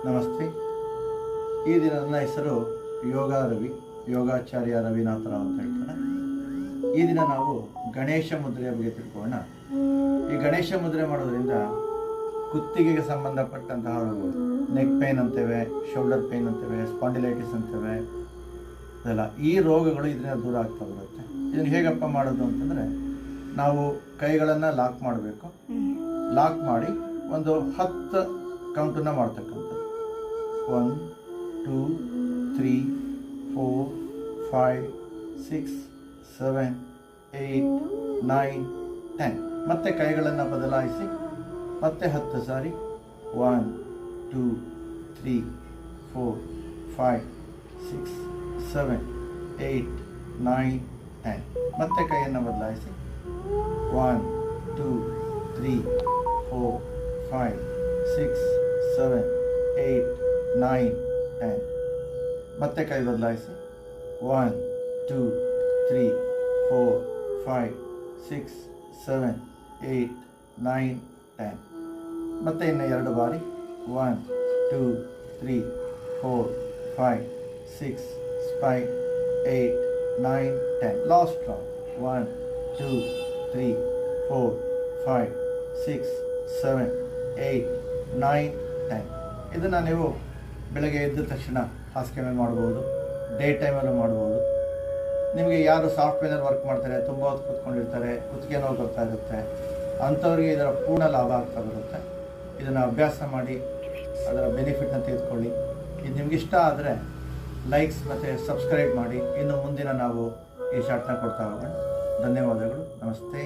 ನಮಸ್ತೆ. ಈ ದಿನ ನನ್ನ ಹೆಸರು ಯೋಗಾಚಾರ್ಯ ರವಿನಾಥರಾವ್ ಅಂತ ಹೇಳ್ತಾರೆ. ಈ ದಿನ ನಾವು ಗಣೇಶ ಮುದ್ರೆಯ ಬಗ್ಗೆ ತಿಳ್ಕೊಳ್ಳೋಣ. ಈ ಗಣೇಶ ಮುದ್ರೆ ಮಾಡೋದ್ರಿಂದ ಕುತ್ತಿಗೆಗೆ ಸಂಬಂಧಪಟ್ಟಂತಹ ರೋಗಗಳು, ನೆಕ್ ಪೇನ್ ಅಂತೇವೆ, ಶೋಲ್ಡರ್ ಪೇನ್ ಅಂತೇವೆ, ಸ್ಪಾಂಡಿಲೈಟಿಸ್ ಅಂತೇವೆ, ಇದೆಲ್ಲ ಈ ರೋಗಗಳು ಇದರಿಂದ ದೂರ ಆಗ್ತಾ ಬರುತ್ತೆ. ಇದನ್ನು ಹೇಗಪ್ಪ ಮಾಡೋದು ಅಂತಂದರೆ, ನಾವು ಕೈಗಳನ್ನು ಲಾಕ್ ಮಾಡಬೇಕು. ಲಾಕ್ ಮಾಡಿ ಒಂದು 10 ಕೌಂಟನ್ನು ಮಾಡ್ತಕ್ಕಂಥದ್ದು. 1 2 3 4 5 6 7 8 9 10. ಮತ್ತೆ ಕೈಗಳನ್ನು ಬದಲಾಯಿಸಿ ಮತ್ತೆ 10 ಸಾರಿ 1 2 3 4 5 6 7 8 9 10. ಮತ್ತೆ ಕೈಯನ್ನು ಬದಲಾಯಿಸಿ 1 2 3 4 5 6 7 8 9 10. ಮತ್ತೆ ಕೈ ಬದಲಾಯಿಸಿ 1 2 3 4 5 6 7 8 9 10. ಮತ್ತೆ ಇನ್ನು 2 ಬಾರಿ 1 2 3 4 5 6 5 8 9 10. Last round 1 2 3 4 5 6 7 8 9 10. ಇದನ್ನು ನೀವು ಬೆಳಗ್ಗೆ ಎದ್ದ ತಕ್ಷಣ ಹಾಸಿಗೆ ಮೇಲೆ ಮಾಡ್ಬೋದು, ಡೇ ಟೈಮಲ್ಲೂ ಮಾಡ್ಬೋದು. ನಿಮಗೆ ಯಾರು ಸಾಫ್ಟ್ವೇರಲ್ಲಿ ವರ್ಕ್ ಮಾಡ್ತಾರೆ, ತುಂಬ ಹೊತ್ತು ಕೂತ್ಕೊಂಡಿರ್ತಾರೆ, ಕುತ್ತಿಗೆ ನೋವು ಬರ್ತಾ ಇರುತ್ತೆ, ಅಂಥವ್ರಿಗೆ ಇದರ ಪೂರ್ಣ ಲಾಭ ಆಗ್ತಾ ಬರುತ್ತೆ. ಇದನ್ನು ಅಭ್ಯಾಸ ಮಾಡಿ ಅದರ ಬೆನಿಫಿಟ್ನ ತೆಗೆದುಕೊಳ್ಳಿ. ಇದು ನಿಮಗಿಷ್ಟ ಆದರೆ ಲೈಕ್ಸ್ ಮತ್ತು ಸಬ್ಸ್ಕ್ರೈಬ್ ಮಾಡಿ. ಇನ್ನು ಮುಂದಿನ ನಾವು ಈ ಶಾರ್ಟ್ನ ಕೊಡ್ತಾ ಹೋಗೋಣ. ಧನ್ಯವಾದಗಳು. ನಮಸ್ತೆ.